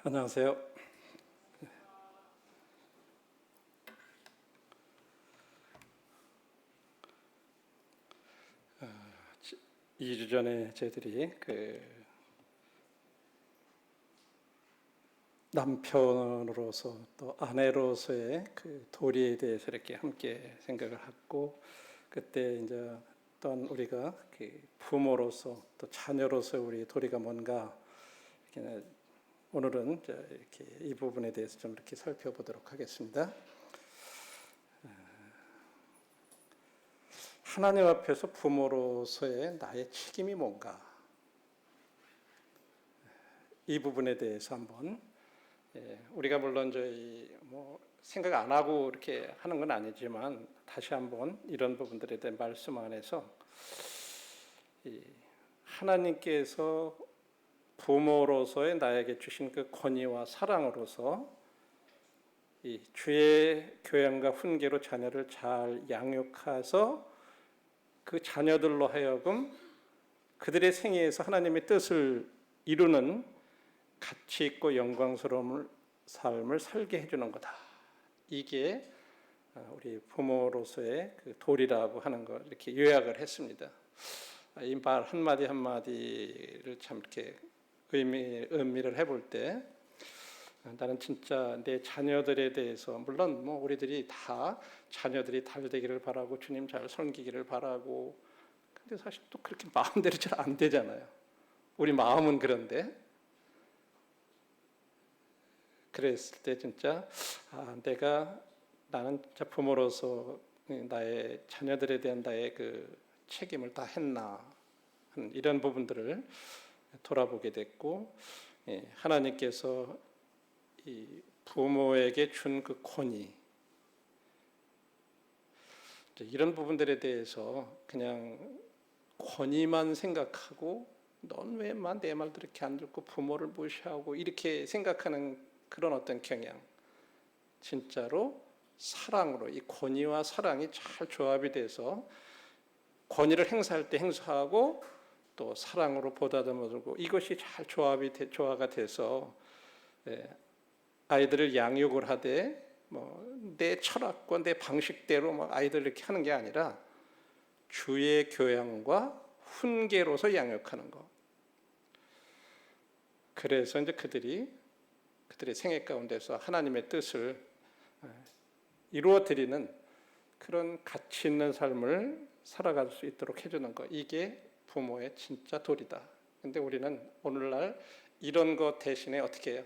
안녕하세요. 2주 전에 저희들이 남편으로서 또 아내로서의 도리에 대해서 이렇게 함께 생각을 하고, 그때 이제 또한 우리가 부모로서 또 자녀로서 우리 도리가 뭔가, 이렇게 오늘은 이렇게 이 부분에 대해서 좀 이렇게 살펴보도록 하겠습니다. 하나님 앞에서 부모로서의 나의 책임이 뭔가, 이 부분에 대해서 한번, 우리가 물론 저희 생각 안 하고 이렇게 하는 건 아니지만 다시 한번 이런 부분들에 대한 말씀 안에서 하나님께서 부모로서의 나에게 주신 그 권위와 사랑으로서 이 주의 교양과 훈계로 자녀를 잘 양육해서 그 자녀들로 하여금 그들의 생애에서 하나님의 뜻을 이루는 가치 있고 영광스러운 삶을 살게 해주는 거다. 이게 우리 부모로서의 그 도리라고 하는 걸 이렇게 요약을 했습니다. 이 말 한마디 한마디를 참 이렇게 의미를 해볼 때, 나는 진짜 내 자녀들에 대해서, 물론 우리들이 다 자녀들이 잘 되기를 바라고 주님 잘 섬기기를 바라고, 근데 사실 또 그렇게 마음대로 잘 안 되잖아요. 우리 마음은 그런데, 그랬을 때 진짜 나는 진짜 부모로서 나의 자녀들에 대한 나의 그 책임을 다 했나, 이런 부분들을 돌아보게 됐고, 하나님께서 이 부모에게 준 그 권위, 이런 부분들에 대해서 그냥 권위만 생각하고, 넌 왜만 내 말도 이렇게 안 듣고 부모를 무시하고 이렇게 생각하는 그런 어떤 경향, 진짜로 사랑으로 이 권위와 사랑이 잘 조합이 돼서 권위를 행사할 때 행사하고 또 사랑으로 보다듬어주고, 이것이 잘 조화가 돼서 아이들을 양육을 하되 내 철학과 내 방식대로 아이들 이렇게 하는 게 아니라 주의 교양과 훈계로서 양육하는 것. 그래서 이제 그들의 생애 가운데서 하나님의 뜻을 이루어 드리는 그런 가치 있는 삶을 살아갈 수 있도록 해주는 것, 이게 부모의 진짜 도리다. 근데 우리는 오늘날 이런 것 대신에 어떻게 해요?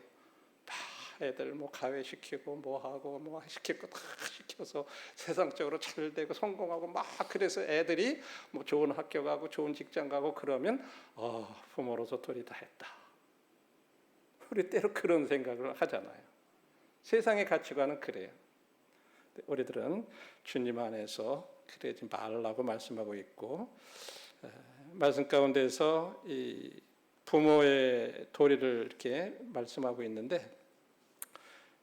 애들 가외시키고 하고 시키고 다 시켜서 세상적으로 잘 되고 성공하고 그래서 애들이 좋은 학교 가고 좋은 직장 가고 그러면 부모로서 도리 다 했다. 우리 때로 그런 생각을 하잖아요. 세상의 가치관은 그래요. 우리들은 주님 안에서 그러지 말라고 말씀하고 있고, 말씀 가운데서 이 부모의 도리를 이렇게 말씀하고 있는데,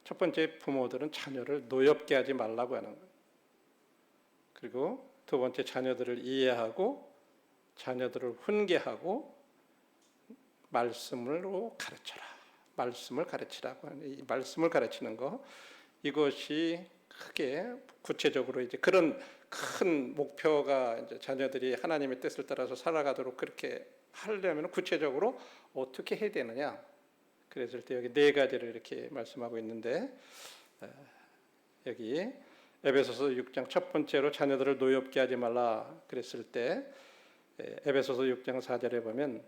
첫 번째, 부모들은 자녀를 노엽게 하지 말라고 하는 거예요. 그리고 두 번째, 자녀들을 이해하고 자녀들을 훈계하고 말씀으로 가르쳐라. 말씀을 가르치라고 하는, 이 말씀을 가르치는 거, 이것이 크게 구체적으로 이제 그런 큰 목표가 이제 자녀들이 하나님의 뜻을 따라서 살아가도록 그렇게 하려면 구체적으로 어떻게 해야 되느냐. 그랬을 때 여기 네 가지를 이렇게 말씀하고 있는데, 여기 에베소서 6장 첫 번째로 자녀들을 노엽게 하지 말라 그랬을 때, 에베소서 6장 4절에 보면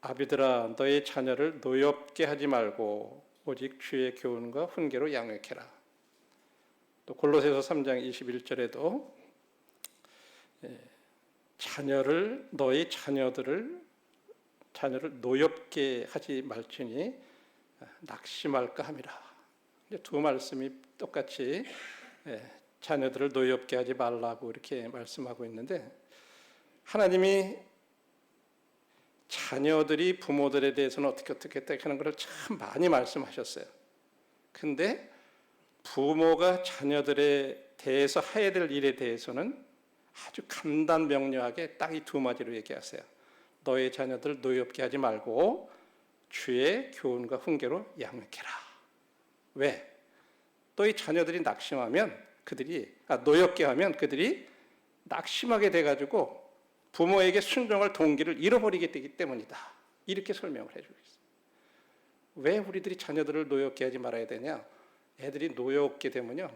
아비들아 너희 자녀를 노엽게 하지 말고 오직 주의 교훈과 훈계로 양육해라. 또 골로새서 3장 21절에도 너희 자녀를 노엽게 하지 말지니 낙심할까 함이라. 두 말씀이 똑같이 자녀들을 노엽게 하지 말라고 이렇게 말씀하고 있는데, 하나님이 자녀들이 부모들에 대해서는 어떻게 하는 것을 참 많이 말씀하셨어요. 근데 부모가 자녀들에 대해서 해야 될 일에 대해서는 아주 간단명료하게 딱 이 두 마디로 얘기하세요. 너의 자녀들 노엽게 하지 말고 주의 교훈과 훈계로 양육해라. 왜? 또 이 자녀들이 낙심하면 노엽게 하면 그들이 낙심하게 돼가지고 부모에게 순종할 동기를 잃어버리게 되기 때문이다. 이렇게 설명을 해주고 있어요. 왜 우리들이 자녀들을 노엽게 하지 말아야 되냐? 애들이 노엽게 되면요.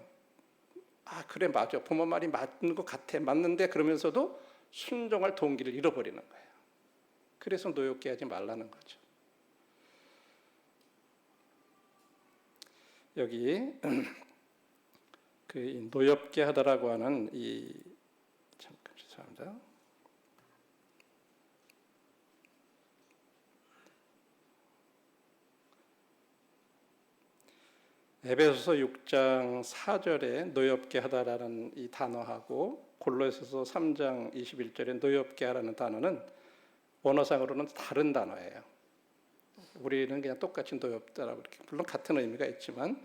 그래 맞아. 부모 말이 맞는 것 같아. 맞는데 그러면서도 순종할 동기를 잃어버리는 거예요. 그래서 노엽게 하지 말라는 거죠. 여기 그 노엽게 하다라고 하는 잠깐 죄송합니다. 에베소서 6장 4절에 노엽게 하다라는 이 단어하고 골로새서 3장 21절에 노엽게 하라는 단어는 원어상으로는 다른 단어예요. 우리는 그냥 똑같이 노엽다라고 이렇게 물론 같은 의미가 있지만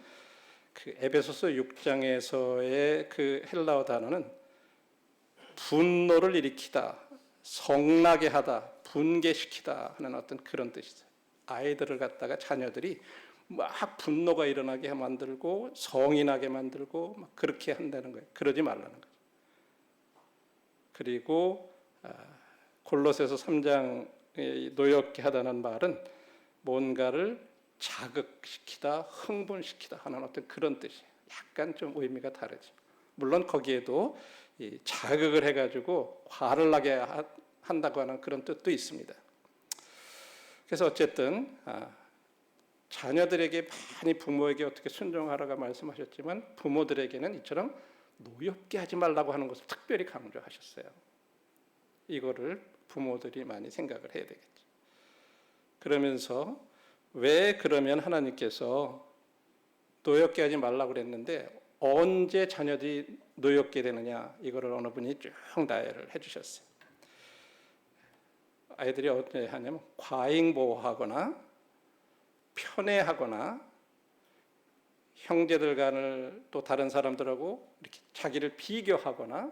그 에베소서 6장에서의 그 헬라어 단어는 분노를 일으키다, 성나게 하다, 분개시키다 하는 어떤 그런 뜻이죠. 아이들을 갖다가 자녀들이 막 분노가 일어나게 만들고 성이 나게 만들고 막 그렇게 한다는 거예요. 그러지 말라는 거죠. 그리고 골로새서 3장 노엽게 하다는 말은 뭔가를 자극시키다, 흥분시키다 하는 어떤 그런 뜻이에요. 약간 좀 의미가 다르죠. 물론 거기에도 자극을 해가지고 화를 나게 한다고 하는 그런 뜻도 있습니다. 그래서 어쨌든 자녀들에게 많이 부모에게 어떻게 순종하라고 말씀하셨지만 부모들에게는 이처럼 노엽게 하지 말라고 하는 것을 특별히 강조하셨어요. 이거를 부모들이 많이 생각을 해야 되겠죠. 그러면서 왜 그러면 하나님께서 노엽게 하지 말라고 그랬는데 언제 자녀들이 노엽게 되느냐 이거를 어느 분이 쭉 나열을 해주셨어요. 아이들이 어떻게 하냐면 과잉보호하거나 편애하거나 형제들 간을 또 다른 사람들하고 이렇게 자기를 비교하거나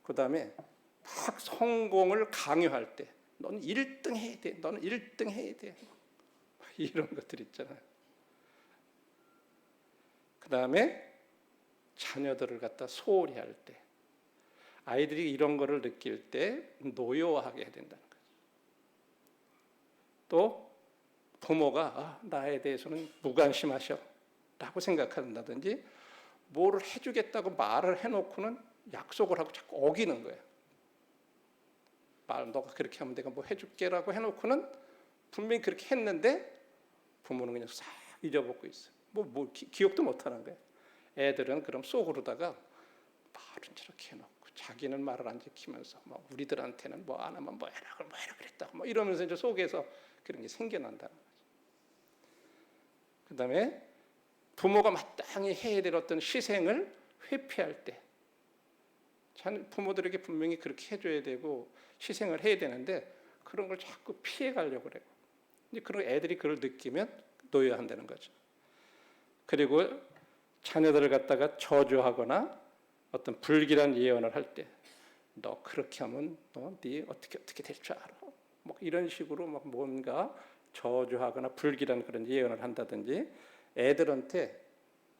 그 다음에 막 성공을 강요할 때 너는 1등 해야 돼. 너는 1등 해야 돼. 이런 것들 있잖아요. 그 다음에 자녀들을 갖다 소홀히 할 때 아이들이 이런 거를 느낄 때 노여워하게 해야 된다는 거죠. 또 부모가 나에 대해서는 무관심하셔 라고 생각한다든지 뭐를 해주겠다고 말을 해놓고는 약속을 하고 자꾸 어기는 거예요. 너가 그렇게 하면 내가 뭐 해줄게라고 해놓고는 분명히 그렇게 했는데 부모는 그냥 싹 잊어먹고 있어요. 기억도 못하는 거예요. 애들은 그럼 속으로다가 말은 저렇게 해놓고 자기는 말을 안 지키면서 우리들한테는 뭐 안 하면 뭐 해라 그랬다고 이러면서 이제 속에서 그런 게 생겨난다는 거죠. 그 다음에 부모가 마땅히 해야 될 어떤 희생을 회피할 때 부모들에게 분명히 그렇게 해줘야 되고 희생을 해야 되는데 그런 걸 자꾸 피해가려고 그래요. 그런 애들이 그걸 느끼면 놓여야 한다는 거죠. 그리고 자녀들을 갖다가 저주하거나 어떤 불길한 예언을 할 때 너 그렇게 하면 네 어떻게 될 줄 알아? 이런 식으로 뭔가 저주하거나 불길한 그런 예언을 한다든지 애들한테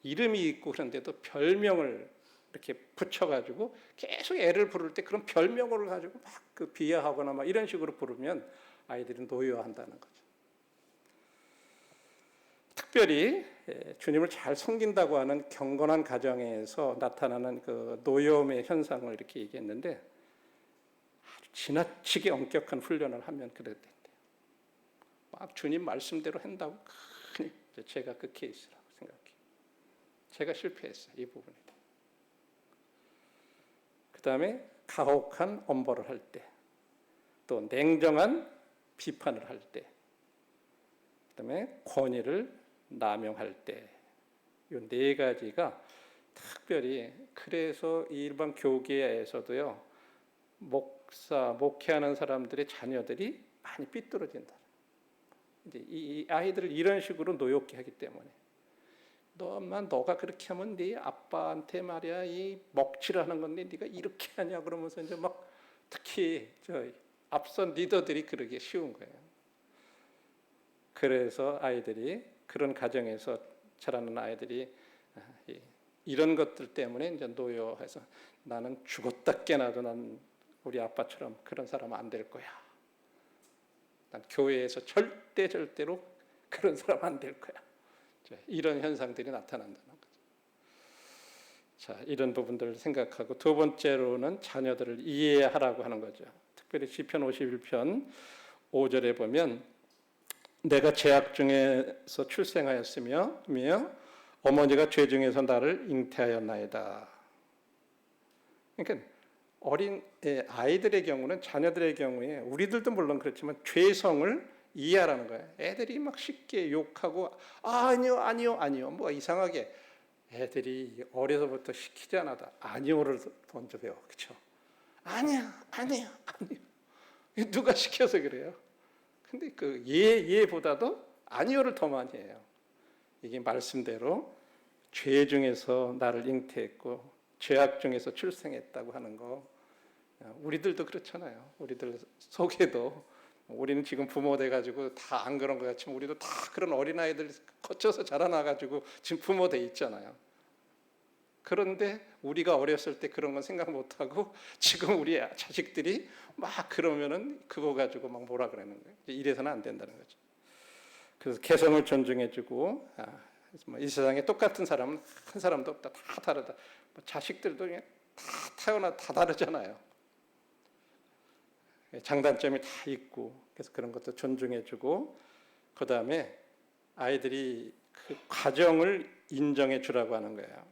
이름이 있고 그런데도 별명을 이렇게 붙여가지고 계속 애를 부를 때 그런 별명을 가지고 막 그 비하하거나 이런 식으로 부르면 아이들은 노여워한다는 거죠. 특별히 주님을 잘 섬긴다고 하는 경건한 가정에서 나타나는 그 노여움의 현상을 이렇게 얘기했는데 아주 지나치게 엄격한 훈련을 하면 그래야 된대요. 막 주님 말씀대로 한다고 제가 그 케이스라고 생각해요. 제가 실패했어요. 이 부분에. 그 다음에 가혹한 엄벌을 할 때, 또 냉정한 비판을 할 때, 그 다음에 권위를 남용할 때, 이 네 가지가 특별히 그래서 일반 교계에서도요 목회하는 사람들의 자녀들이 많이 삐뚤어진다. 이제 이 아이들을 이런 식으로 노엽게 하기 때문에 너가 그렇게 하면 네 아빠한테 말이야 이 먹칠을 하는 건데 네가 이렇게 하냐 그러면서 이제 특히 앞선 리더들이 그러기 쉬운 거예요. 그래서 아이들이 그런 가정에서 자라는 아이들이 이런 것들 때문에 이제 노여해서 나는 죽었다 깨나도 난 우리 아빠처럼 그런 사람 안 될 거야. 난 교회에서 절대로 그런 사람 안 될 거야. 이런 현상들이 나타난다는 거죠. 자, 이런 부분들을 생각하고 두 번째로는 자녀들을 이해하라고 하는 거죠. 특별히 시편 51편 5절에 보면 내가 죄악 중에서 출생하였으며 어머니가 죄 중에서 나를 잉태하였나이다. 그러니까 어린 아이들의 경우는 자녀들의 경우에 우리들도 물론 그렇지만 죄성을 이해하라는 거예요. 애들이 막 쉽게 욕하고 아니요 뭐가 이상하게 애들이 어려서부터 시키지 않아도 아니오를 먼저 배워. 그렇죠? 아니요. 누가 시켜서 그래요? 근데 그 예보다도 아니오를 더 많이 해요. 이게 말씀대로 죄 중에서 나를 잉태했고 죄악 중에서 출생했다고 하는 거 우리들도 그렇잖아요. 우리들 속에도 우리는 지금 부모 돼가지고 다 안 그런 것 같지만 우리도 다 그런 어린아이들 거쳐서 자라나가지고 지금 부모 돼 있잖아요. 그런데 우리가 어렸을 때 그런 건 생각 못하고 지금 우리 자식들이 막 그러면은 그거 가지고 막 뭐라 그러는 거예요. 이래서는 안 된다는 거죠. 그래서 개성을 존중해주고 이 세상에 똑같은 사람은 한 사람도 없다. 다 다르다. 자식들도 다 태어나 다 다르잖아요. 장단점이 다 있고 그래서 그런 것도 존중해주고 그 다음에 아이들이 그 과정을 인정해 주라고 하는 거예요.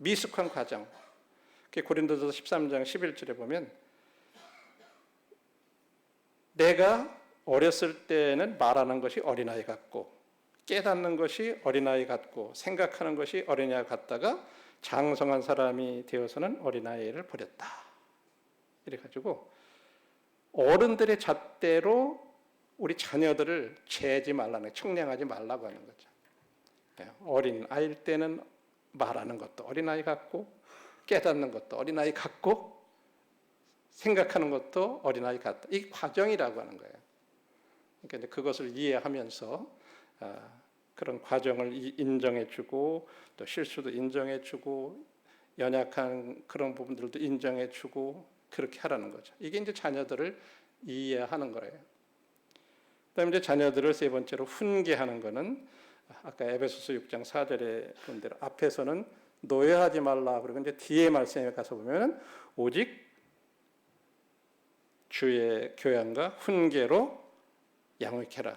미숙한 과정. 고린도서 13장 11절에 보면 내가 어렸을 때는 말하는 것이 어린아이 같고 깨닫는 것이 어린아이 같고 생각하는 것이 어린아이 같다가 장성한 사람이 되어서는 어린아이를 버렸다. 이래가지고 어른들의 잣대로 우리 자녀들을 재지 말라는, 청량하지 말라고 하는 거죠. 어린 아이일 때는 말하는 것도 어린아이 같고 깨닫는 것도 어린아이 같고 생각하는 것도 어린아이 같다. 이 과정이라고 하는 거예요. 그러니까 그것을 이해하면서 그런 과정을 인정해주고 또 실수도 인정해주고 연약한 그런 부분들도 인정해주고 그렇게 하라는 거죠. 이게 이제 자녀들을 이해하는 거예요. 그다음에 이제 자녀들을 세 번째로 훈계하는 거는 아까 에베소서 6장 4절에 본 대로 앞에서는 노예하지 말라 그리고 이제 뒤에 말씀에 가서 보면 오직 주의 교양과 훈계로 양육해라.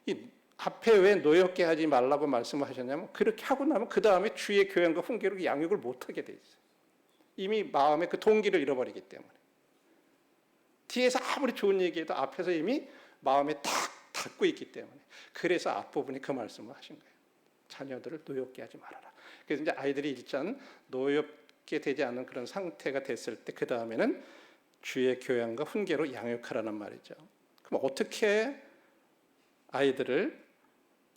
이 앞에 왜 노엽게 하지 말라고 말씀하셨냐면 그렇게 하고 나면 그 다음에 주의 교양과 훈계로 양육을 못하게 돼 있어요. 이미 마음의 그 동기를 잃어버리기 때문에. 뒤에서 아무리 좋은 얘기해도 앞에서 이미 마음에 탁 닫고 있기 때문에. 그래서 앞부분이 그 말씀을 하신 거예요. 자녀들을 노엽게 하지 말아라. 그래서 이제 아이들이 일단 노엽게 되지 않는 그런 상태가 됐을 때 그 다음에는 주의 교양과 훈계로 양육하라는 말이죠. 그럼 어떻게 아이들을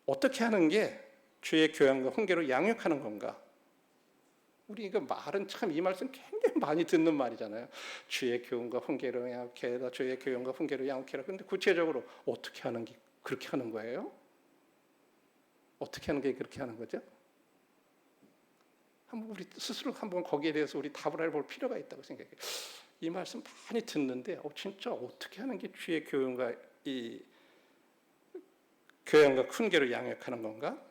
어떻게 하는 게 주의 교양과 훈계로 양육하는 건가? 우리 이거 말은 참 이 말씀 굉장히 많이 듣는 말이잖아요. 주의 교훈과 훈계로 양육해라. 주의 교훈과 훈계로 양육해라. 근데 구체적으로 어떻게 하는 게 그렇게 하는 거예요? 어떻게 하는 게 그렇게 하는 거죠? 한번 우리 스스로 한번 거기에 대해서 우리 답을 해볼 필요가 있다고 생각해요. 이 말씀 많이 듣는데 진짜 어떻게 하는 게 주의 교훈과 이 교양과 훈계로 양육하는 건가?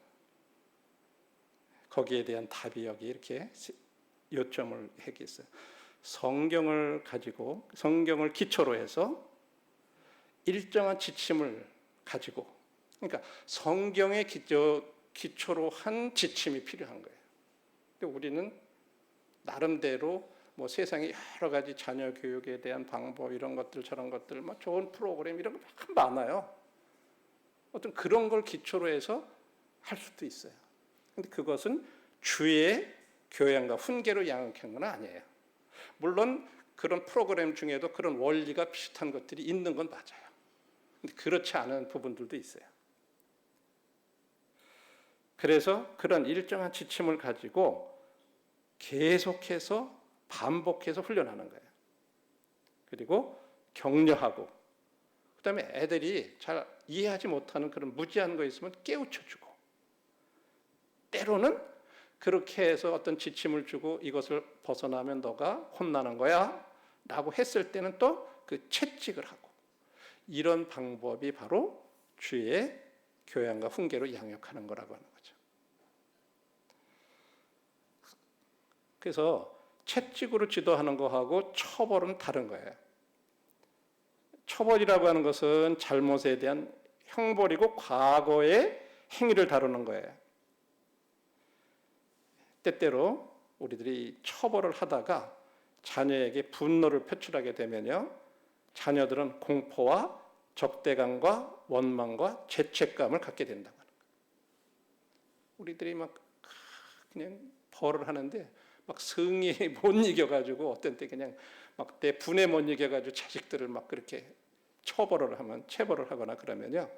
거기에 대한 답이 여기 이렇게 요점을 해겠어요. 성경을 가지고 성경을 기초로 해서 일정한 지침을 가지고 그러니까 성경의 기초로 한 지침이 필요한 거예요. 근데 우리는 나름대로 뭐 세상에 여러 가지 자녀 교육에 대한 방법 이런 것들 저런 것들 뭐 좋은 프로그램 이런 거 많아요. 어떤 그런 걸 기초로 해서 할 수도 있어요. 근데 그것은 주의 교양과 훈계로 양육한 건 아니에요. 물론 그런 프로그램 중에도 그런 원리가 비슷한 것들이 있는 건 맞아요. 근데 그렇지 않은 부분들도 있어요. 그래서 그런 일정한 지침을 가지고 계속해서 반복해서 훈련하는 거예요. 그리고 격려하고 그다음에 애들이 잘 이해하지 못하는 그런 무지한 거 있으면 깨우쳐주고, 때로는 그렇게 해서 어떤 지침을 주고 이것을 벗어나면 너가 혼나는 거야 라고 했을 때는 또 그 채찍을 하고, 이런 방법이 바로 주의 교양과 훈계로 양육하는 거라고 하는 거죠. 그래서 채찍으로 지도하는 거하고 처벌은 다른 거예요. 처벌이라고 하는 것은 잘못에 대한 형벌이고 과거의 행위를 다루는 거예요. 때때로 우리들이 처벌을 하다가 자녀에게 분노를 표출하게 되면요, 자녀들은 공포와 적대감과 원망과 죄책감을 갖게 된다고 하는 거예요. 우리들이 막 그냥 벌을 하는데 막 성의에 못 이겨가지고 어떤 때 그냥 막 내 분에 못 이겨가지고 자식들을 막 그렇게 처벌을 하면, 체벌을 하거나 그러면요,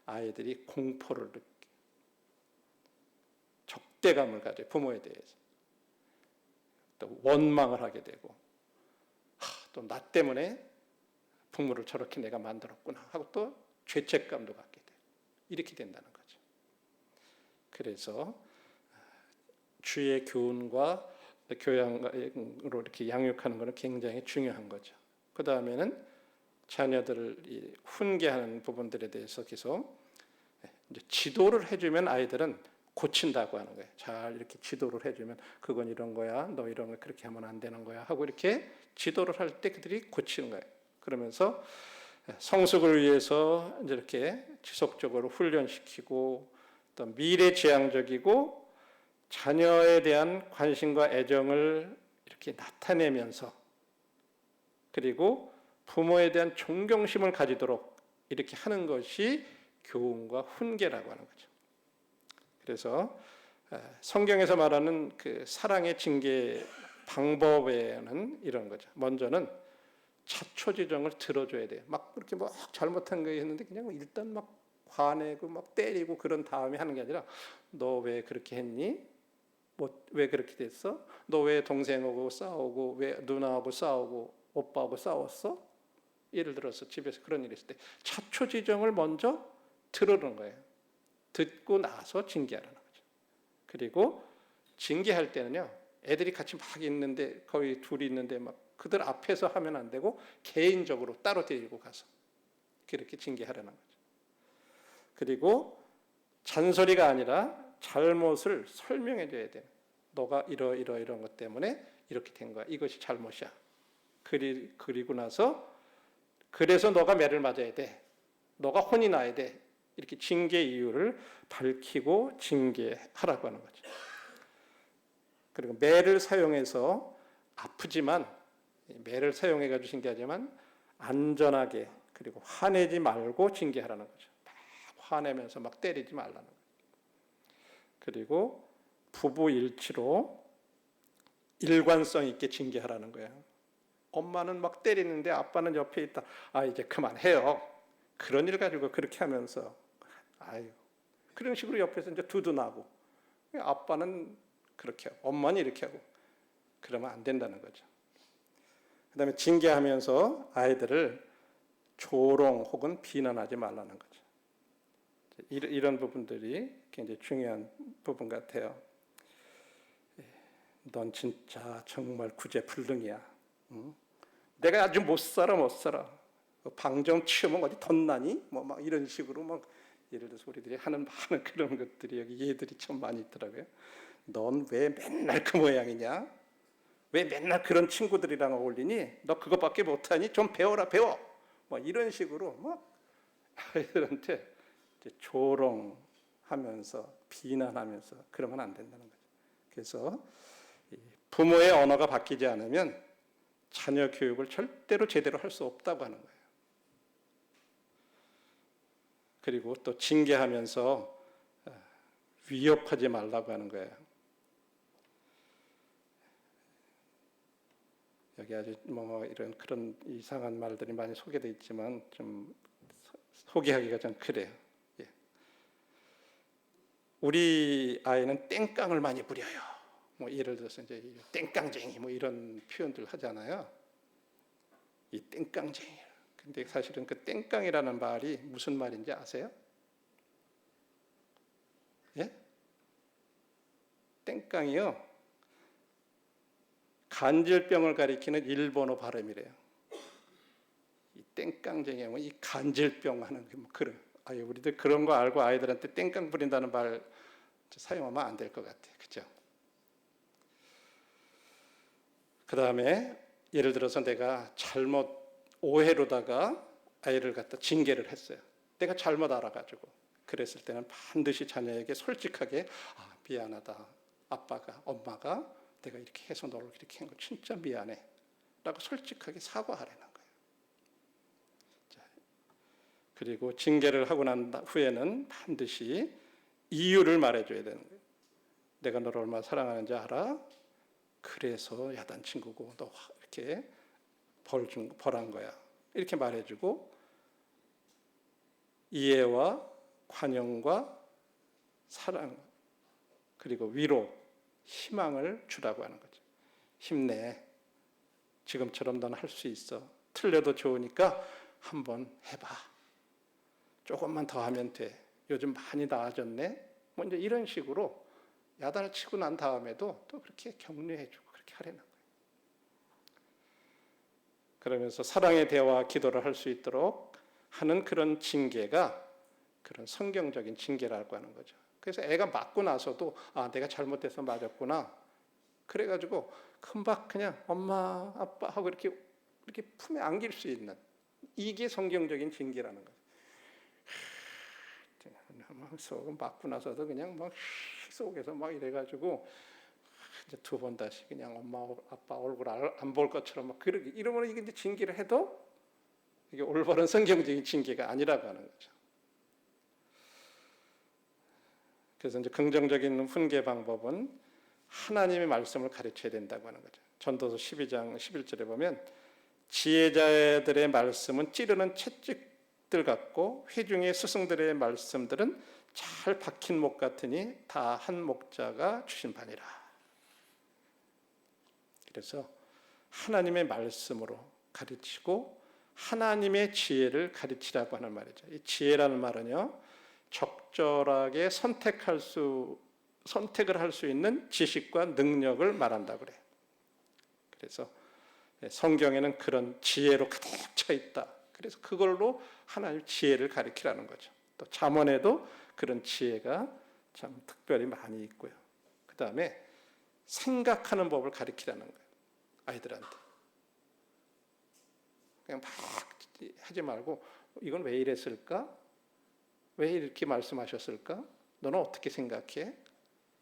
아이들이 공포를 느끼고 적대감을 가져요. 부모에 대해서. 또 원망을 하게 되고, 또 나 때문에 부모를 저렇게 내가 만들었구나 하고 또 죄책감도 갖게 돼요. 이렇게 된다는 거죠. 그래서 주의 교훈과 교양으로 이렇게 양육하는 것은 굉장히 중요한 거죠. 그 다음에는 자녀들을 훈계하는 부분들에 대해서 계속 이제 지도를 해주면 아이들은 고친다고 하는 거예요. 잘 이렇게 지도를 해주면 그건 이런 거야, 너 이런 거 그렇게 하면 안 되는 거야 하고 이렇게 지도를 할 때 그들이 고치는 거예요. 그러면서 성숙을 위해서 이제 이렇게 지속적으로 훈련시키고, 또 미래지향적이고 자녀에 대한 관심과 애정을 이렇게 나타내면서, 그리고 부모에 대한 존경심을 가지도록 이렇게 하는 것이 교훈과 훈계라고 하는 거죠. 그래서 성경에서 말하는 그 사랑의 징계 방법에는 이런 거죠. 먼저는 자초지종을 들어줘야 돼요. 막 그렇게 막 잘못한 거 했는데 그냥 일단 막 화내고 막 때리고 그런 다음에 하는 게 아니라, 너 왜 그렇게 했니? 뭐 왜 그렇게 됐어? 너 왜 동생하고 싸우고, 왜 누나하고 싸우고, 오빠하고 싸웠어? 예를 들어서 집에서 그런 일이 있을 때 자초지종을 먼저 들어주는 거예요. 듣고 나서 징계하라는 거죠. 그리고 징계할 때는요, 애들이 같이 막 있는데, 거의 둘이 있는데 막 그들 앞에서 하면 안 되고 개인적으로 따로 데리고 가서 그렇게 징계하라는 거죠. 그리고 잔소리가 아니라 잘못을 설명해 줘야 돼요. 너가 이런 것 때문에 이렇게 된 거야. 이것이 잘못이야. 그리고 나서 그래서 너가 매를 맞아야 돼. 너가 혼이 나야 돼. 이렇게 징계 이유를 밝히고 징계하라고 하는 거죠. 그리고 매를 사용해서 아프지만, 매를 사용해가지고 징계하지만 안전하게, 그리고 화내지 말고 징계하라는 거죠. 막 화내면서 막 때리지 말라는 거죠. 그리고 부부 일치로 일관성 있게 징계하라는 거예요. 엄마는 막 때리는데 아빠는 옆에 있다. 이제 그만해요. 그런 일 가지고 그렇게 하면서 그런 식으로 옆에서 이제 두둔하고, 아빠는 그렇게 하고 엄마는 이렇게 하고 그러면 안 된다는 거죠. 그다음에 징계하면서 아이들을 조롱 혹은 비난하지 말라는 거죠. 이런 부분들이 굉장히 중요한 부분 같아요. 넌 진짜 정말 구제불능이야. 내가 아주 못 살아. 방 좀 치우면 어디 덧나니? 막 이런 식으로 막, 예를 들어서 우리들이 하는 많은 그런 것들이 여기 얘들이 참 많이 있더라고요. 넌 왜 맨날 그 모양이냐? 왜 맨날 그런 친구들이랑 어울리니? 너 그것밖에 못하니? 좀 배워라, 배워. 뭐 이런 식으로 막 아이들한테 조롱하면서 비난하면서 그러면 안 된다는 거죠. 그래서 부모의 언어가 바뀌지 않으면 자녀 교육을 절대로 제대로 할 수 없다고 하는 거예요. 그리고 또 징계하면서 위협하지 말라고 하는 거예요. 여기 아주 이런 그런 이상한 말들이 많이 소개되어 있지만 좀 소개하기가 좀 그래요. 예. 우리 아이는 땡깡을 많이 부려요. 예를 들어서 이제 땡깡쟁이 이런 표현들 하잖아요. 이 땡깡쟁이. 근데 사실은 그 땡깡이라는 말이 무슨 말인지 아세요? 예? 땡깡이요. 간질병을 가리키는 일본어 발음이래요. 이 땡깡쟁이 하면 이 간질병 하는 그런. 아유, 우리들 그런 거 알고 아이들한테 땡깡 부린다는 말 사용하면 안 될 것 같아요. 그죠? 그 다음에 예를 들어서 내가 잘못 오해로다가 아이를 갖다 징계를 했어요. 내가 잘못 알아가지고. 그랬을 때는 반드시 자녀에게 솔직하게 미안하다. 아빠가, 엄마가 내가 이렇게 해서 너를 이렇게 한 거 진짜 미안해. 라고 솔직하게 사과하라는 거예요. 자, 그리고 징계를 하고 난 후에는 반드시 이유를 말해줘야 되는 거예요. 내가 너를 얼마나 사랑하는지 알아? 그래서 야단 친구고 너 이렇게 벌한 거야. 이렇게 말해주고 이해와 관용과 사랑 그리고 위로, 희망을 주라고 하는 거죠. 힘내. 지금처럼 넌 할 수 있어. 틀려도 좋으니까 한번 해봐. 조금만 더 하면 돼. 요즘 많이 나아졌네. 뭐 이제 이런 식으로 야단을 치고 난 다음에도 또 그렇게 격려해주고 그렇게 하라는 거예요. 그러면서 사랑의 대화와 기도를 할 수 있도록 하는 그런 징계가 그런 성경적인 징계라고 하는 거죠. 그래서 애가 맞고 나서도 내가 잘못해서 맞았구나. 그래가지고 금방 그냥 엄마, 아빠 하고 이렇게 품에 안길 수 있는 이게 성경적인 징계라는 거죠. 속은 맞고 나서도 그냥 막 속에서 막 이래가지고 이제 두 번 다시 그냥 엄마, 아빠 얼굴 안 볼 것처럼 막 그러기 이러면 이게 이제 징계를 해도 이게 올바른 성경적인 징계가 아니라고 하는 거죠. 그래서 이제 긍정적인 훈계 방법은 하나님의 말씀을 가르쳐야 된다고 하는 거죠. 전도서 12장 11절에 보면 지혜자들의 말씀은 찌르는 채찍들 같고 회중의 스승들의 말씀들은 잘 박힌 목 같으니 다 한 목자가 주신 바니라. 그래서 하나님의 말씀으로 가르치고 하나님의 지혜를 가르치라고 하는 말이죠. 이 지혜라는 말은요, 적절하게 선택을 할 수 있는 지식과 능력을 말한다고 그래요. 그래서 성경에는 그런 지혜로 가득 차 있다. 그래서 그걸로 하나님 지혜를 가르치라는 거죠. 또 잠언에도 그런 지혜가 참 특별히 많이 있고요. 그 다음에 생각하는 법을 가르치라는 거예요. 아이들한테. 그냥 막 하지 말고 이건 왜 이랬을까? 왜 이렇게 말씀하셨을까? 너는 어떻게 생각해?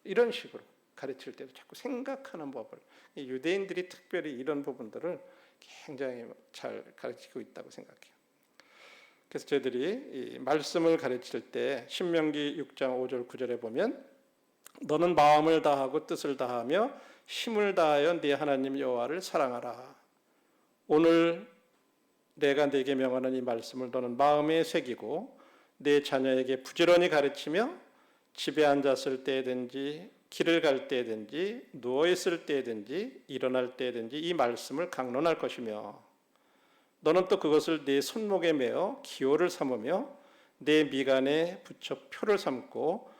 이런 식으로 가르칠 때도 자꾸 생각하는 법을 유대인들이 특별히 이런 부분들을 굉장히 잘 가르치고 있다고 생각해요. 그래서 저희들이 이 말씀을 가르칠 때 신명기 6장 5절 9절에 보면 너는 마음을 다하고 뜻을 다하며 힘을 다하여 네 하나님 여호와를 사랑하라. 오늘 내가 네게 명하는 이 말씀을 너는 마음에 새기고 네 자녀에게 부지런히 가르치며 집에 앉았을 때든지 길을 갈 때든지 누워있을 때든지 일어날 때든지 이 말씀을 강론할 것이며 너는 또 그것을 네 손목에 매어 기호를 삼으며 내 미간에 붙여 표를 삼고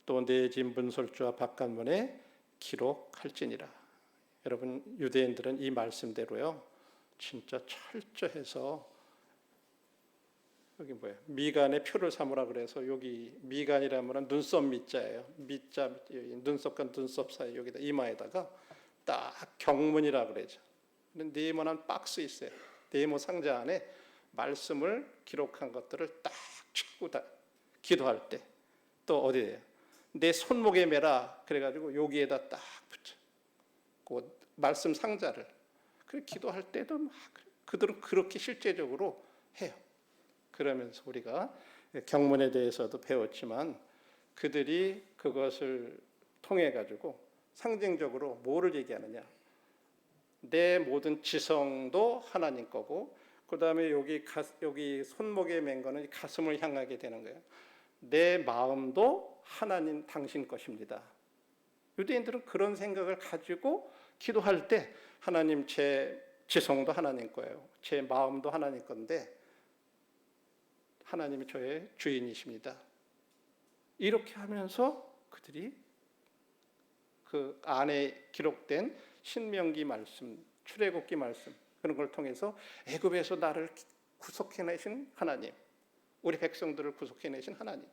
또 내 집 문설주와 바깥문에 기록할지니라. 여러분 유대인들은 이 말씀대로요 진짜 철저해서 여기 뭐예요? 미간에 표를 삼으라 그래서 여기 미간이라면 눈썹 밑자예요. 밑자 눈썹과 눈썹 사이 여기다 이마에다가 딱 경문이라 그러죠. 네모난 박스 있어요. 네모 상자 안에 말씀을 기록한 것들을 딱 찍고 기도할 때 또 어디에요? 내 손목에 매라 그래가지고 여기에다 딱 붙여. 그 말씀 상자를. 그 기도할 때도 막 그들은 그렇게 실제적으로 해요. 그러면서 우리가 경문에 대해서도 배웠지만 그들이 그것을 통해 가지고 상징적으로 뭐를 얘기하느냐? 내 모든 지성도 하나님 거고, 그 다음에 여기 손목에 맨 거는 가슴을 향하게 되는 거예요. 내 마음도 하나님 당신 것입니다. 유대인들은 그런 생각을 가지고 기도할 때 하나님 제 지성도 하나님 거예요. 제 마음도 하나님 건데 하나님이 저의 주인이십니다. 이렇게 하면서 그들이 그 안에 기록된 신명기 말씀, 출애굽기 말씀 그런 걸 통해서 애굽에서 나를 구속해내신 하나님, 우리 백성들을 구속해내신 하나님,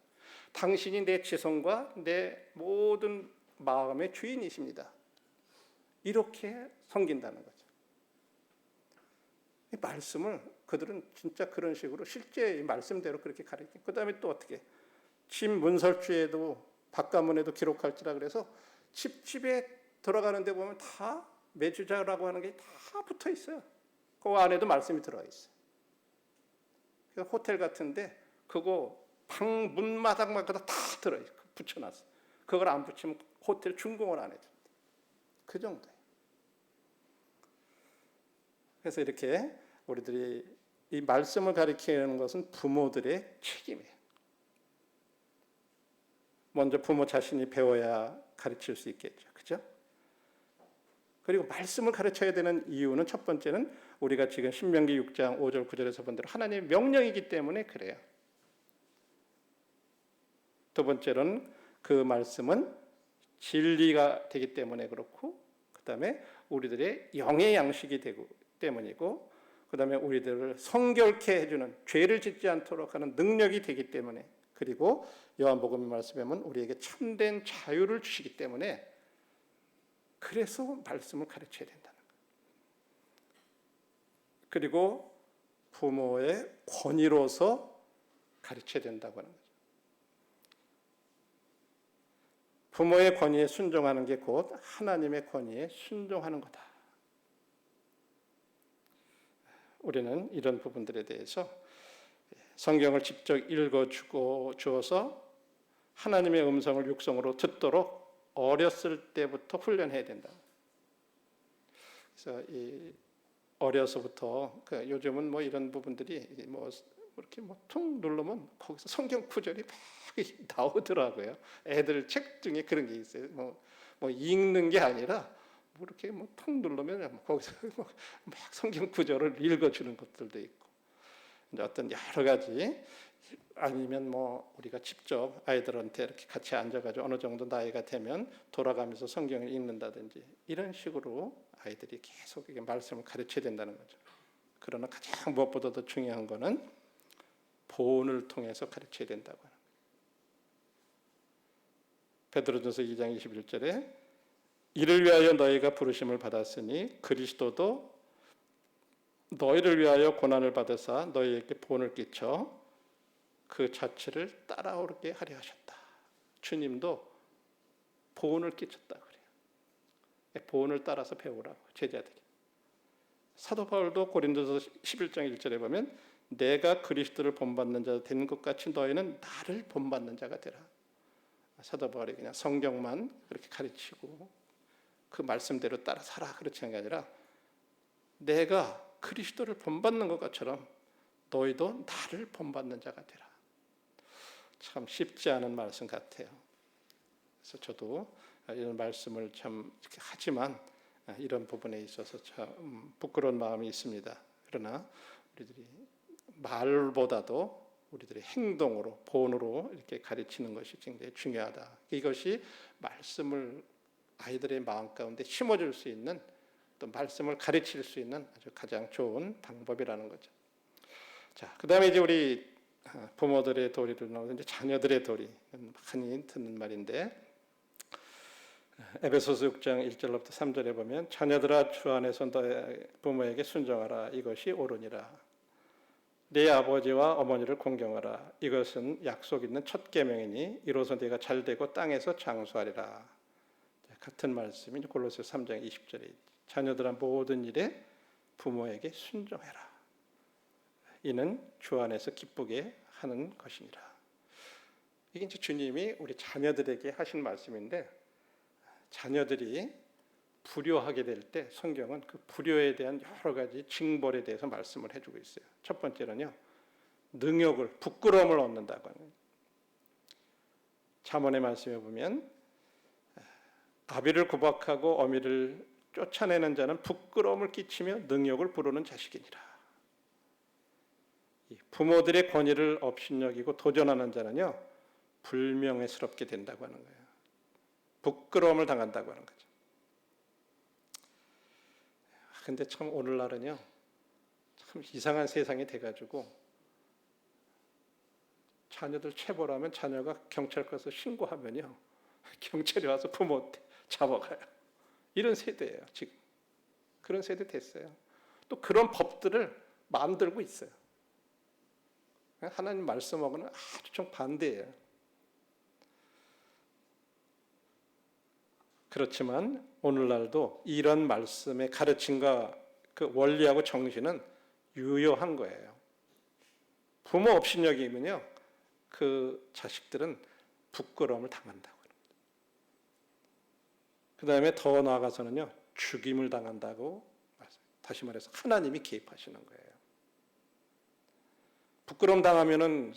당신이 내 지성과 내 모든 마음의 주인이십니다. 이렇게 섬긴다는 거죠. 이 말씀을 그들은 진짜 그런 식으로 실제 말씀대로 그렇게 가르치고, 그 다음에 또 어떻게 집 문설주에도 바깥문에도 기록할지라 그래서 집집에 들어가는 데 보면 다 매주자라고 하는 게 다 붙어 있어요. 그 안에도 말씀이 들어가 있어요. 그래서 호텔 같은데 그거 방 문마당마다 다 들어있고 붙여놨어요. 그걸 안 붙이면 호텔 준공을 안 해줍니다. 그 정도예요. 그래서 이렇게 우리들이 이 말씀을 가르치는 것은 부모들의 책임이에요. 먼저 부모 자신이 배워야 가르칠 수 있겠죠. 그죠? 그리고 말씀을 가르쳐야 되는 이유는 첫 번째는 우리가 지금 신명기 6장 5절 9절에서 본 대로 하나님의 명령이기 때문에 그래요. 두 번째로는 그 말씀은 진리가 되기 때문에 그렇고, 그 다음에 우리들의 영의 양식이 되고 때문이고, 그 다음에 우리들을 성결케 해주는, 죄를 짓지 않도록 하는 능력이 되기 때문에, 그리고 요한복음 말씀에 보면 우리에게 참된 자유를 주시기 때문에, 그래서 말씀을 가르쳐야 된다는 거예요. 그리고 부모의 권위로서 가르쳐야 된다고 하는 거죠. 부모의 권위에 순종하는 게 곧 하나님의 권위에 순종하는 거다. 우리는 이런 부분들에 대해서 성경을 직접 주어서 하나님의 음성을 육성으로 듣도록 어렸을 때부터 훈련해야 된다. 그래서 어려서부터 요즘은 뭐 이런 부분들이 뭐 이렇게 뭐 툭 누르면 거기서 성경 구절이 막 나오더라고요. 애들 책 중에 그런 게 있어요. 뭐 읽는 게 아니라 뭐 이렇게 뭐 툭 누르면 거기서 막 성경 구절을 읽어주는 것들도 있고, 이제 어떤 여러 가지, 아니면 뭐 우리가 직접 아이들한테 이렇게 같이 앉아가지고 어느 정도 나이가 되면 돌아가면서 성경을 읽는다든지 이런 식으로 아이들이 계속 이게 말씀을 가르쳐야 된다는 거죠. 그러나 가장 무엇보다도 중요한 거는 보온을 통해서 가르쳐야 된다고 하는 거예요. 베드로전서 2장 21절에 이를 위하여 너희가 부르심을 받았으니 그리스도도 너희를 위하여 고난을 받으사 너희에게 보온을 끼쳐 그 자체를 따라오게 하려 하셨다. 주님도 보온을 끼쳤다 그래요. 보온을 따라서 배우라고, 제자들이. 사도 바울도 고린도서 11장 1절에 보면 내가 그리스도를 본받는 자 된 것 같이 너희는 나를 본받는 자가 되라. 사도 바울이 그냥 성경만 그렇게 가르치고 그 말씀대로 따라 살아 그렇지 않은 게 아니라 내가 그리스도를 본받는 것처럼 너희도 나를 본받는 자가 되라. 참 쉽지 않은 말씀 같아요. 그래서 저도 이런 말씀을 참 이렇게 하지만 이런 부분에 있어서 참 부끄러운 마음이 있습니다. 그러나 우리들이 말보다도 우리들의 행동으로, 본으로 이렇게 가르치는 것이 굉장히 중요하다. 이것이 말씀을 아이들의 마음 가운데 심어줄 수 있는, 또 말씀을 가르칠 수 있는 아주 가장 좋은 방법이라는 거죠. 자, 그다음에 이제 우리 부모들의 도리를 나오서 이제 자녀들의 도리, 많이 듣는 말인데, 에베소서 6장 1절부터 3절에 보면 자녀들아 주 안에서 너의 부모에게 순종하라. 이것이 옳으니라. 네 아버지와 어머니를 공경하라. 이것은 약속 있는 첫 계명이니 이로써 네가 잘되고 땅에서 장수하리라. 같은 말씀이 골로새서 3장 20절에 자녀들아 모든 일에 부모에게 순종해라. 이는 주 안에서 기쁘게 하는 것이니라. 이게 이제 주님이 우리 자녀들에게 하신 말씀인데, 자녀들이 불효하게 될 때 성경은 그 불효에 대한 여러 가지 징벌에 대해서 말씀을 해주고 있어요. 첫 번째는요, 능욕을, 부끄러움을 얻는다고 하는 거예요. 잠언의 말씀에 보면 아비를 구박하고 어미를 쫓아내는 자는 부끄러움을 끼치며 능욕을 부르는 자식이니라. 부모들의 권위를 업신여기고 도전하는 자는요, 불명예스럽게 된다고 하는 거예요. 부끄러움을 당한다고 하는 거죠. 근데 참 오늘날은요, 참 이상한 세상이 돼가지고 자녀들 체벌하면 자녀가 경찰 가서 신고하면요, 경찰이 와서 부모 잡아가요. 이런 세대예요, 지금. 그런 세대 됐어요. 또 그런 법들을 만들고 있어요. 하나님 말씀하고는 아주 좀 반대예요. 그렇지만 오늘날도 이런 말씀의 가르침과 그 원리하고 정신은 유효한 거예요. 부모 업신여기면요, 그 자식들은 부끄러움을 당한다고. 그 다음에 더 나아가서는요, 죽임을 당한다고. 다시 말해서 하나님이 개입하시는 거예요. 부끄러움 당하면은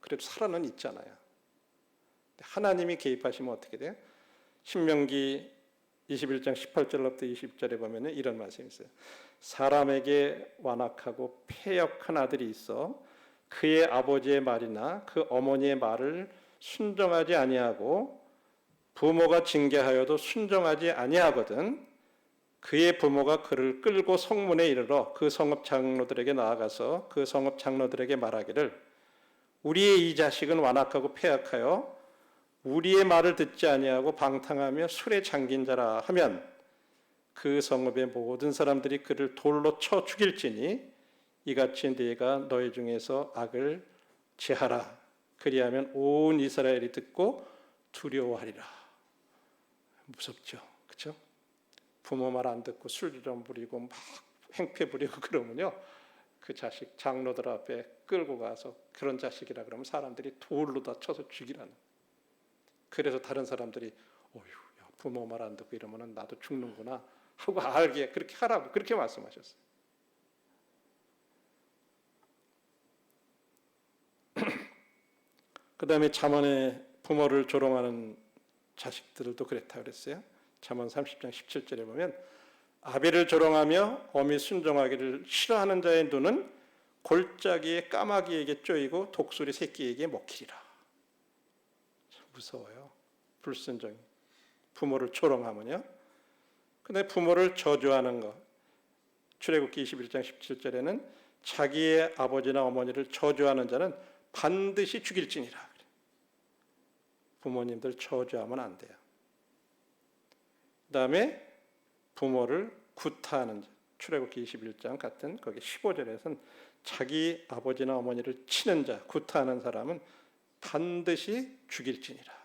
그래도 살아는 있잖아요. 하나님이 개입하시면 어떻게 돼요? 신명기 21장 18절부터 20절에 보면 이런 말씀이 있어요. 사람에게 완악하고 패역한 아들이 있어 그의 아버지의 말이나 그 어머니의 말을 순종하지 아니하고 부모가 징계하여도 순종하지 아니하거든 그의 부모가 그를 끌고 성문에 이르러 그 성읍 장로들에게 나아가서 그 성읍 장로들에게 말하기를 우리의 이 자식은 완악하고 패역하여 우리의 말을 듣지 아니하고 방탕하며 술에 잠긴 자라 하면 그 성읍의 모든 사람들이 그를 돌로 쳐 죽일지니 이같이 네가 너희 중에서 악을 제하라. 그리하면 온 이스라엘이 듣고 두려워하리라. 무섭죠, 그렇죠? 부모 말 안 듣고 술 좀 부리고 막 행패 부리고 그러면요, 그 자식 장로들 앞에 끌고 가서 그런 자식이라 그러면 사람들이 돌로 다 쳐서 죽이라는. 그래서 다른 사람들이 어휴, 야, 부모 말 안 듣고 이러면은 나도 죽는구나 하고 알게 그렇게 하라고 그렇게 말씀하셨어요. 그 다음에 잠언에 부모를 조롱하는 자식들도 그랬다 그랬어요. 잠언 30장 17절에 보면 아비를 조롱하며 어미 순종하기를 싫어하는 자의 눈은 골짜기의 까마귀에게 쪼이고 독수리 새끼에게 먹히리라. 무서워요. 불순종이. 부모를 조롱하면요. 근데 부모를 저주하는 것. 출애굽기 21장 17절에는 자기의 아버지나 어머니를 저주하는 자는 반드시 죽일지니라. 부모님들 저주하면 안 돼요. 그 다음에 부모를 구타하는 자. 출애굽기 21장 같은 거기 15절에서는 자기 아버지나 어머니를 치는 자, 구타하는 사람은 반드시 죽일지니라.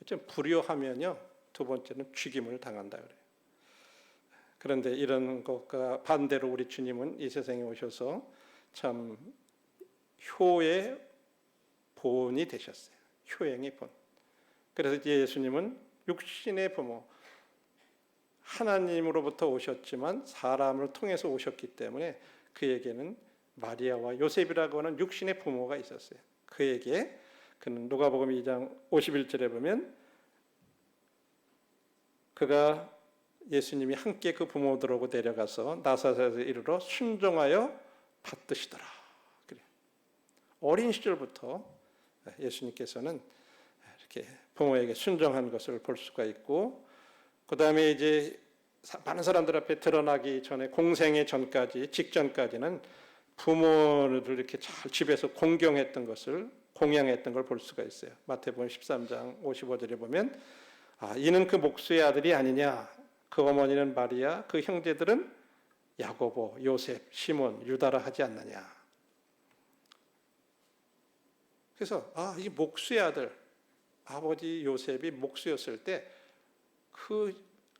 좀 불효하면요, 두 번째는 죽임을 당한다 그래요. 그런데 이런 것과 반대로 우리 주님은 이 세상에 오셔서 참 효의 본이 되셨어요. 효행의 본. 그래서 예수님은 육신의 부모, 하나님으로부터 오셨지만 사람을 통해서 오셨기 때문에 그에게는 마리아와 요셉이라고 하는 육신의 부모가 있었어요. 그에게 그는 누가복음 2장 51절에 보면 그가 예수님이 함께 그 부모들하고 내려가서 나사렛에 이르러 순종하여 받드시더라. 그래. 어린 시절부터 예수님께서는 이렇게 부모에게 순종한 것을 볼 수가 있고, 그 다음에 이제 많은 사람들 앞에 드러나기 전에 공생의 전까지, 직전까지는 부모를 이렇게 잘 집에서 공경했던 것을, 공양했던 걸 볼 수가 있어요. 마태복음 13장 55절에 보면 이는 그 목수의 아들이 아니냐, 그 어머니는 마리아, 그 형제들은 야고보, 요셉, 시몬, 유다라 하지 않느냐. 그래서 이 목수의 아들, 아버지 요셉이 목수였을 때 그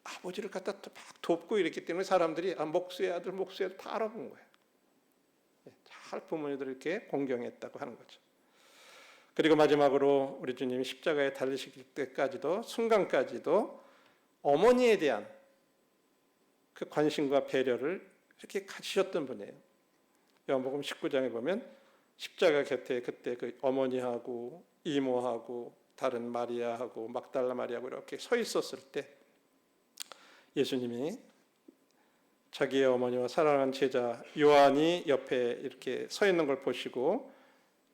아버지를 갖다 막 돕고 이랬기 때문에 사람들이 목수의 아들, 목수의 아들 다 알아본 거예요. 잘 부모님들 이렇게 공경했다고 하는 거죠. 그리고 마지막으로 우리 주님이 십자가에 달리실 때까지도, 순간까지도 어머니에 대한 그 관심과 배려를 이렇게 가지셨던 분이에요. 요한복음 19장에 보면 십자가 곁에 그때 그 어머니하고 이모하고 다른 마리아하고 막달라 마리아하고 이렇게 서 있었을 때 예수님이 자기의 어머니와 사랑하는 제자 요한이 옆에 이렇게 서 있는 걸 보시고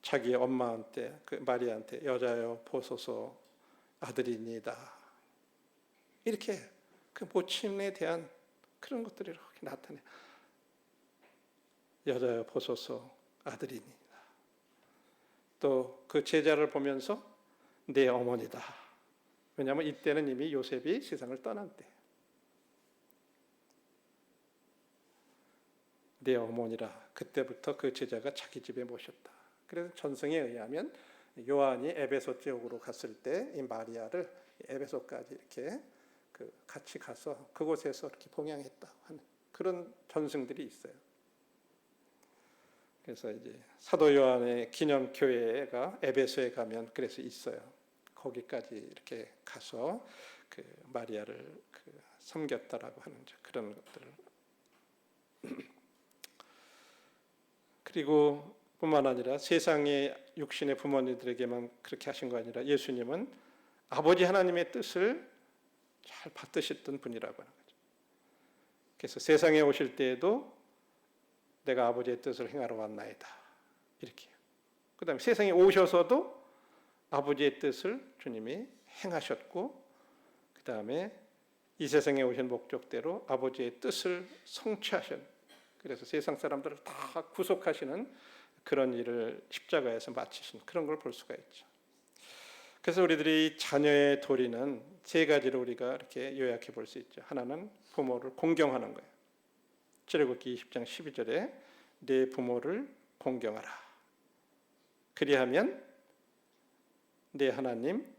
자기의 엄마한테, 그 마리아한테 여자여 보소서 아들이니이다, 이렇게 그 모친에 대한 그런 것들이 이렇게 나타내. 여자여 보소서 아들이니이다. 또 그 제자를 보면서 내 어머니다. 왜냐하면 이때는 이미 요셉이 세상을 떠난 때. 내 어머니라. 그때부터 그 제자가 자기 집에 모셨다. 그래서 전승에 의하면 요한이 에베소 지역으로 갔을 때 이 마리아를 에베소까지 이렇게 같이 가서 그곳에서 이렇게 봉양했다고 하는 그런 전승들이 있어요. 그래서 이제 사도 요한의 기념 교회가 에베소에 가면 그래서 있어요. 거기까지 이렇게 가서 그 마리아를 섬겼다라고 하는 그런 것들을. 그리고 뿐만 아니라 세상의 육신의 부모님들에게만 그렇게 하신 거 아니라 예수님은 아버지 하나님의 뜻을 잘 받드셨던 분이라고 하는 거죠. 그래서 세상에 오실 때에도 내가 아버지의 뜻을 행하러 왔나이다, 이렇게. 그 다음에 세상에 오셔서도 아버지의 뜻을 주님이 행하셨고, 그 다음에 이 세상에 오신 목적대로 아버지의 뜻을 성취하신, 그래서 세상 사람들을 다 구속하시는 그런 일을 십자가에서 마치신 그런 걸 볼 수가 있죠. 그래서 우리들이 자녀의 도리는 세 가지로 우리가 이렇게 요약해 볼 수 있죠. 하나는 부모를 공경하는 거예요. 출애굽기 20장 12절에 내 부모를 공경하라. 그리하면 내 하나님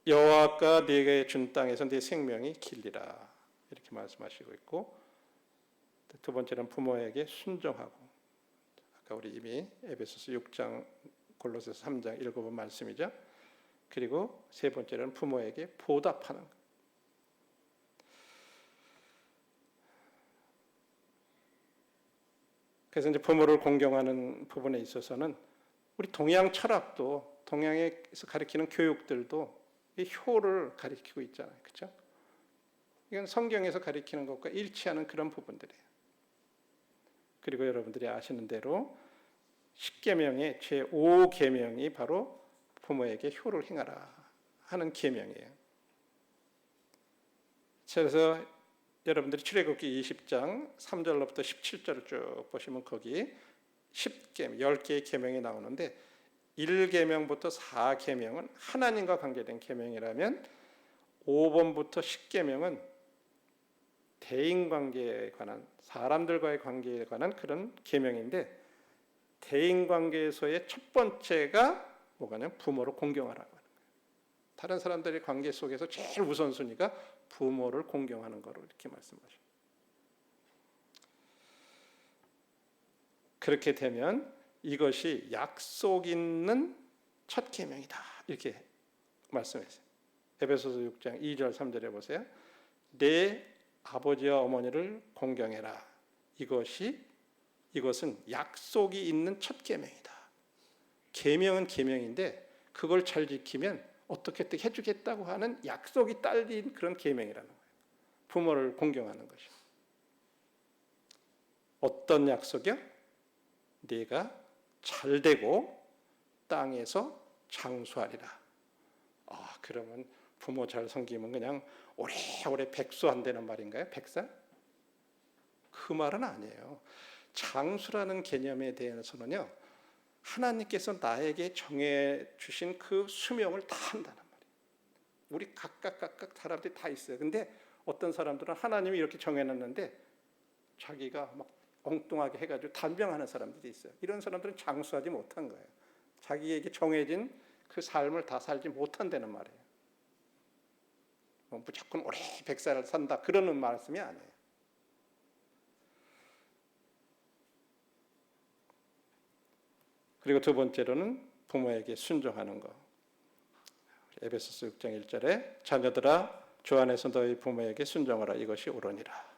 여호와가 네게 준 땅에서 네 생명이 길리라, 이렇게 말씀하시고 있고, 두 번째는 부모에게 순종하고, 아까 우리 이미 에베소서 6장 골로새서 3장 읽어본 말씀이죠. 그리고 세 번째는 부모에게 보답하는 것. 그래서 이제 부모를 공경하는 부분에 있어서는 우리 동양 철학도, 동양에서 가르치는 교육들도 이 효를 가리키고 있잖아요, 그렇죠? 이건 성경에서 가리키는 것과 일치하는 그런 부분들이에요. 그리고 여러분들이 아시는 대로 10계명의 제5계명이 바로 부모에게 효를 행하라 하는 계명이에요. 그래서 여러분들이 출애굽기 20장 3절로부터 17절을 쭉 보시면 거기 10개의 계명이 나오는데 1계명부터 4계명은 하나님과 관계된 계명이라면 5번부터 10계명은 대인관계에 관한, 사람들과의 관계에 관한 그런 계명인데, 대인관계에서의 첫 번째가 뭐냐면 부모를 공경하라고 하는 거예요. 다른 사람들의 관계 속에서 제일 우선순위가 부모를 공경하는 거로 이렇게 말씀하셔요. 그렇게 되면 이것이 약속 있는 첫 계명이다, 이렇게 말씀했어요. 에베소서 6장 2절 3절에 보세요. 내 아버지와 어머니를 공경해라. 이것은 약속이 있는 첫 계명이다. 계명은 계명인데 그걸 잘 지키면 어떻게 해주겠다고 하는 약속이 딸린 그런 계명이라는 거예요. 부모를 공경하는 것이. 어떤 약속이요? 네가 잘되고 땅에서 장수하리라. 그러면 부모 잘 섬기면 그냥 오래오래 백수한다는 말인가요? 백살? 그 말은 아니에요. 장수라는 개념에 대해서는요, 하나님께서 나에게 정해 주신 그 수명을 다 한다는 말이에요. 우리 각각 사람들이 다 있어요. 근데 어떤 사람들은 하나님이 이렇게 정해놨는데 자기가 막 엉뚱하게 해가지고 단병하는 사람들이 있어요. 이런 사람들은 장수하지 못한 거예요. 자기에게 정해진 그 삶을 다 살지 못한다는 말이에요. 무조건 오래 100살을 산다 그러는 말씀이 아니에요. 그리고 두 번째로는 부모에게 순종하는 것. 에베소서 6장 1절에 자녀들아 주 안에서 너희 부모에게 순종하라. 이것이 옳으니라.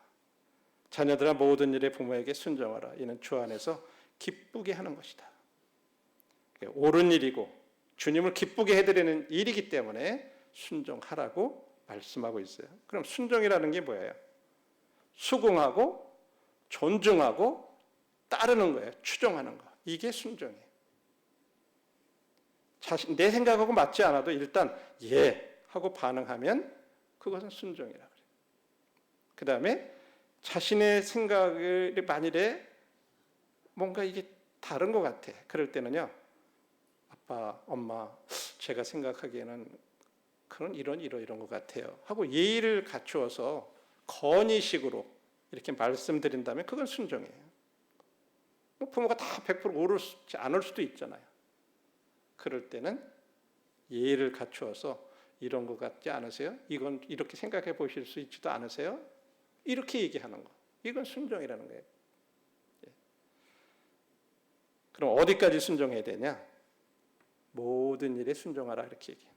자녀들아 모든 일에 부모에게 순종하라. 이는 주 안에서 기쁘게 하는 것이다. 옳은 일이고 주님을 기쁘게 해드리는 일이기 때문에 순종하라고 말씀하고 있어요. 그럼 순종이라는 게 뭐예요? 수긍하고 존중하고 따르는 거예요. 추종하는 거. 이게 순종이에요. 내 생각하고 맞지 않아도 일단 예 하고 반응하면 그것은 순종이라 그래요. 그 다음에 자신의 생각을 만일에 뭔가 이게 다른 것 같아. 그럴 때는요. 아빠, 엄마, 제가 생각하기에는 그런 이런 것 같아요. 하고 예의를 갖추어서 건의식으로 이렇게 말씀드린다면 그건 순종이에요. 부모가 다 100% 옳지 않을 수도 있잖아요. 그럴 때는 예의를 갖추어서 이런 것 같지 않으세요? 이건 이렇게 생각해 보실 수 있지도 않으세요? 이렇게 얘기하는 거. 이건 순종이라는 거예요. 그럼 어디까지 순종해야 되냐? 모든 일에 순종하라 이렇게 얘기해요.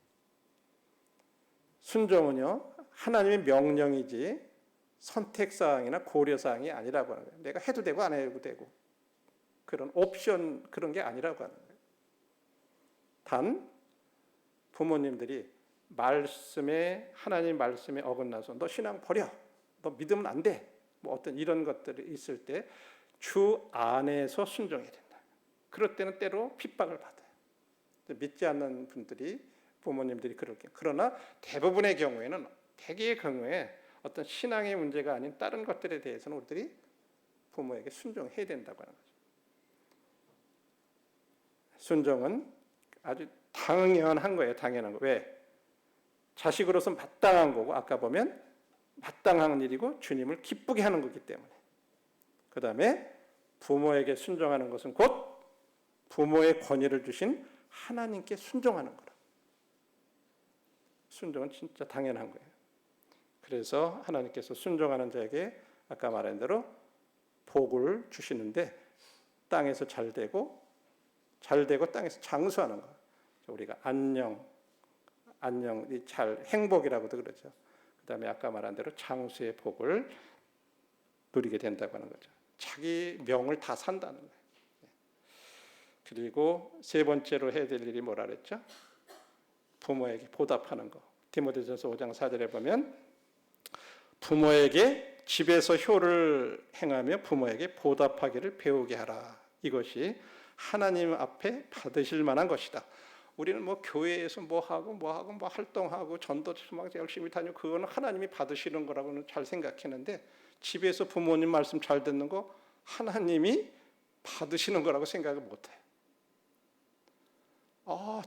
순종은요, 하나님의 명령이지 선택사항이나 고려사항이 아니라고 하는 거예요. 내가 해도 되고 안 해도 되고 그런 옵션 그런 게 아니라고 하는 거예요. 단 부모님들이 하나님 말씀에 어긋나서 너 신앙 버려, 너 믿으면 안 돼, 뭐 어떤 이런 것들이 있을 때 주 안에서 순종해야 된다. 그럴 때는 때로 핍박을 받아요. 믿지 않는 분들이 부모님들이 그렇게. 그러나 대부분의 경우에는 대개의 경우에 어떤 신앙의 문제가 아닌 다른 것들에 대해서는 우리들이 부모에게 순종해야 된다고 하는 거죠. 순종은 아주 당연한 거예요. 당연한 거. 왜? 자식으로서 마땅한 거고 아까 보면 마땅한 일이고 주님을 기쁘게 하는 거기 때문에. 그 다음에 부모에게 순종하는 것은 곧 부모의 권위를 주신 하나님께 순종하는 거라. 순종은 진짜 당연한 거예요. 그래서 하나님께서 순종하는 자에게 아까 말한 대로 복을 주시는데 땅에서 잘 되고 땅에서 장수하는 거. 우리가 안녕이 잘 행복이라고도 그러죠. 그다음에 아까 말한 대로 장수의 복을 누리게 된다고 하는 거죠. 자기 명을 다 산다는 거예요. 그리고 세 번째로 해야 될 일이 뭐라 그랬죠? 부모에게 보답하는 거. 디모데전서 5장 4절에 보면 부모에게 집에서 효를 행하며 부모에게 보답하기를 배우게 하라. 이것이 하나님 앞에 받으실 만한 것이다. 우리는 뭐 교회에서 뭐 활동하고 전도 막 열심히 다니고 그거는 하나님이 받으시는 거라고는 잘 생각했는데 집에서 부모님 말씀 잘 듣는 거 하나님이 받으시는 거라고 생각을 못해요.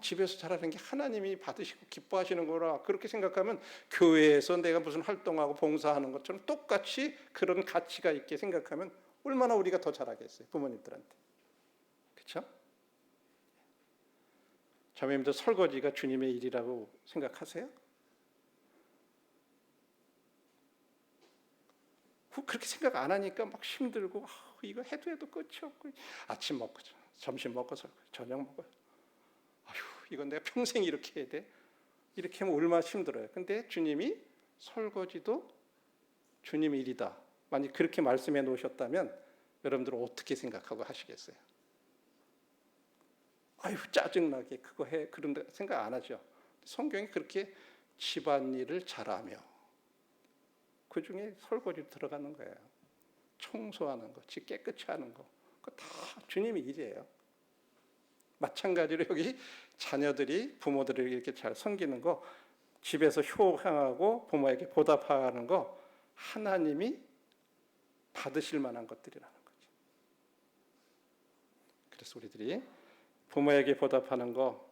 집에서 잘하는 게 하나님이 받으시고 기뻐하시는 거라 그렇게 생각하면 교회에서 내가 무슨 활동하고 봉사하는 것처럼 똑같이 그런 가치가 있게 생각하면 얼마나 우리가 더 잘하겠어요. 부모님들한테. 그렇죠? 자매님들 설거지가 주님의 일이라고 생각하세요? 그렇게 생각 안 하니까 막 힘들고 이거 해도 끝이 없고 아침 먹고 점심 먹고 설거지 저녁 먹고 이건 내가 평생 이렇게 해야 돼? 이렇게 하면 얼마나 힘들어요. 근데 주님이 설거지도 주님의 일이다. 만약 그렇게 말씀해 놓으셨다면 여러분들은 어떻게 생각하고 하시겠어요? 짜증나게 그거 해. 그런 생각 안 하죠. 성경이 그렇게 집안일을 잘하며 그 중에 설거지 들어가는 거예요. 청소하는 거, 집 깨끗이 하는 거. 그거 다 주님의 일이에요. 마찬가지로 여기 자녀들이 부모들을 이렇게 잘 섬기는 거, 집에서 효행하고 부모에게 보답하는 거 하나님이 받으실 만한 것들이라는 거죠. 그래서 우리들이 부모에게 보답하는 거,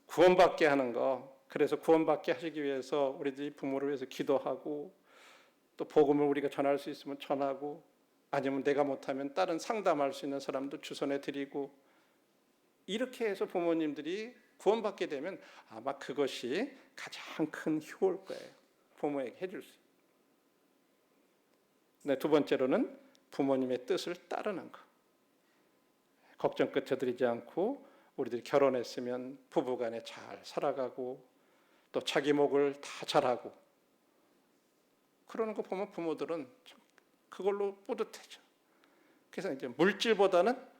구원받게 하는 거, 그래서 구원받게 하시기 위해서 우리들이 부모를 위해서 기도하고 또 복음을 우리가 전할 수 있으면 전하고 아니면 내가 못하면 다른 상담할 수 있는 사람도 주선해 드리고 이렇게 해서 부모님들이 구원받게 되면 아마 그것이 가장 큰 효일 거예요. 부모에게 해줄 수 있는. 네, 두 번째로는 부모님의 뜻을 따르는 거. 걱정 끝에 드리지 않고 우리들이 결혼했으면 부부간에 잘 살아가고 또 자기 목을 다 잘하고 그러는 거 보면 부모들은 그걸로 뿌듯해져. 그래서 이제 물질보다는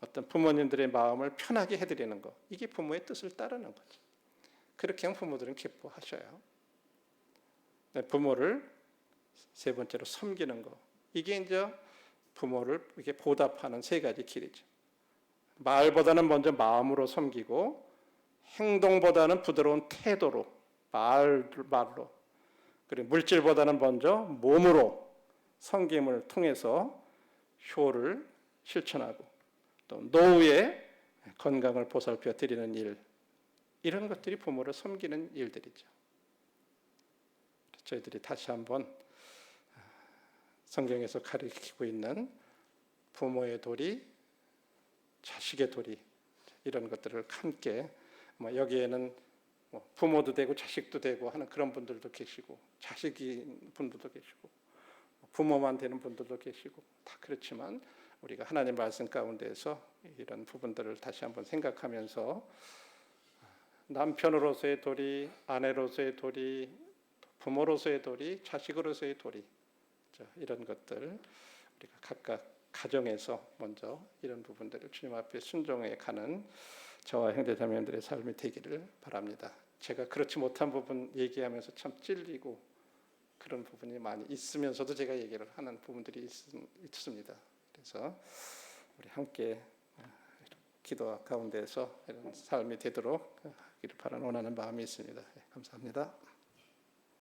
어떤 부모님들의 마음을 편하게 해드리는 것, 이게 부모의 뜻을 따르는 거죠. 그렇게 하면 부모들은 기뻐하셔요. 부모를 세 번째로 섬기는 것, 이게 이제 부모를 이렇게 보답하는 세 가지 길이죠. 말보다는 먼저 마음으로 섬기고, 행동보다는 부드러운 태도로, 말로, 그리고 물질보다는 먼저 몸으로 섬김을 통해서 효를 실천하고, 또 노후의 건강을 보살펴 드리는 일, 이런 것들이 부모를 섬기는 일들이죠. 저희들이 다시 한번 성경에서 가르치고 있는 부모의 도리, 자식의 도리, 이런 것들을 함께, 여기에는 부모도 되고 자식도 되고 하는 그런 분들도 계시고, 자식인 분들도 계시고, 부모만 되는 분들도 계시고, 다 그렇지만 우리가 하나님 말씀 가운데에서 이런 부분들을 다시 한번 생각하면서 남편으로서의 도리, 아내로서의 도리, 부모로서의 도리, 자식으로서의 도리, 이런 것들 우리가 각각 가정에서 먼저 이런 부분들을 주님 앞에 순종해 가는 저와 형제자매들의 삶이 되기를 바랍니다. 제가 그렇지 못한 부분 얘기하면서 참 찔리고 그런 부분이 많이 있으면서도 제가 얘기를 하는 부분들이 있습니다. 그래서 우리 함께 기도 가운데서 이런 삶이 되도록 하기를 원하는 마음이 있습니다. 감사합니다.